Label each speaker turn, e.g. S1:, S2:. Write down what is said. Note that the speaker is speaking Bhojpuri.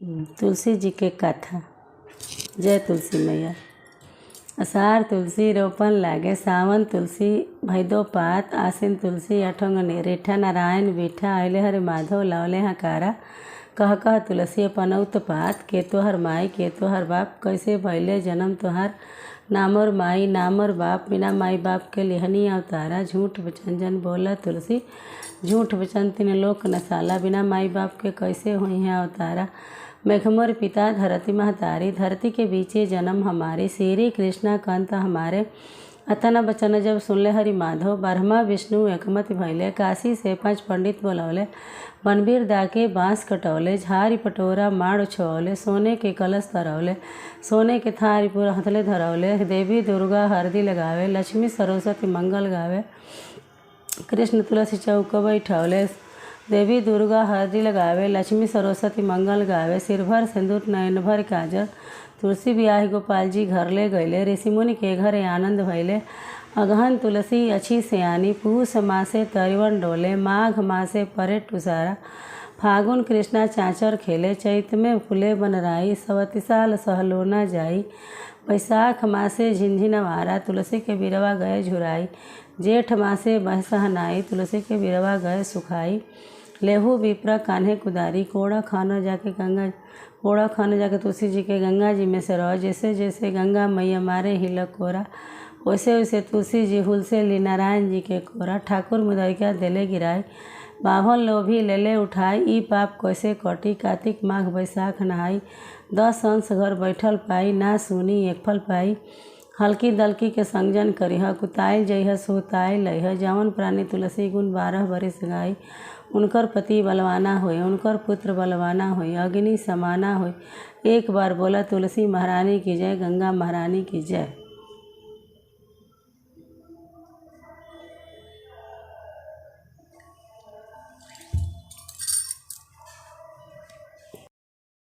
S1: तुलसी जी के कथा। जय तुलसी मैया। अषाढ़ तुलसी रोपन लागे, सावन तुलसी भैदो पात, आसिन तुलसी अठंगनी, रेठा नारायण बीठा, आइले हरे माधव लावले हकारा, कह कह तुलसी अपन उत्पात, के तोहर माई के तोहर बाप, कैसे भैले जन्म तोहार, नामोर माई नामोर बाप, बिना माई बाप के लिहनी अवतारा, झूठ वचन जन बोला तुलसी, झूठ वचन तीन लोक नसाला, बिना माई बाप के कैसे हुई है अवतारा, मेघमोर पिता धरती महतारी, धरती के बीचे जन्म हमारे, श्री कृष्णा कंत हमारे, अतना बचन जब सुनले हरि माधव, ब्रह्मा विष्णु एकमत भैले, काशी से 5 पंडित बोलौले, बनबीर दाके बाँस कटौले, झारी पटोरा माड़ उछौले, सोने के कलश धरौले, सोने के थारी पूरा हथले धरौले, देवी दुर्गा हरदी लगावे, लक्ष्मी सरस्वती मंगल गावे, कृष्ण तुलसी चौक बैठौले, देवी दुर्गा हरदी लगावे, लक्ष्मी सरस्वती मंगल गावे, सिर भर सिंदूर नयन भर काजल, तुलसी ब्याह गोपाल जी घर ले गईले, ऋषि मुनि के घरे आनंद भैले, अगहन तुलसी अच्छी सयानी, पूस मासे तरिवन डोले, माघ मासे परे टुसारा, फागुन कृष्णा चाचर खेले, चैत में फूले बनराई, सवती साल सहलो न जाई, बैसाख मासे झिनझिनवारा, तुलसी के बिरवा गए झुराई, जेठ मासे बहसहनाई, तुलसी के बिरवा गए सुखाई, लेहू विप्र कान्हे कुदारी, कोड़ा खाना जाके तुलसी जी के गंगा जी में से रहो, जैसे जैसे गंगा मैया मारे हिलक कोरा, वैसे वैसे तुलसी जी हुल से ली नारायण जी के कोरा, ठाकुर मुदैया देले गिराई, बाभन लोभी लेले उठाई, ई पाप कैसे कटी, कार्तिक माघ बैसाख नहाई, 10 अंश घर बैठल पाई, ना सुनी एक फल पाई, हल्की दलकी के संजन करिह, कुताइल जइह सुताइल लइह, जवन प्राणी तुलसी गुण 12 बरिस गाई, उनकर पति बलवाना होय, उनकर पुत्र बलवाना होय, अग्नि समाना होय, एक बार बोला तुलसी महारानी की जय, गंगा महारानी की जय।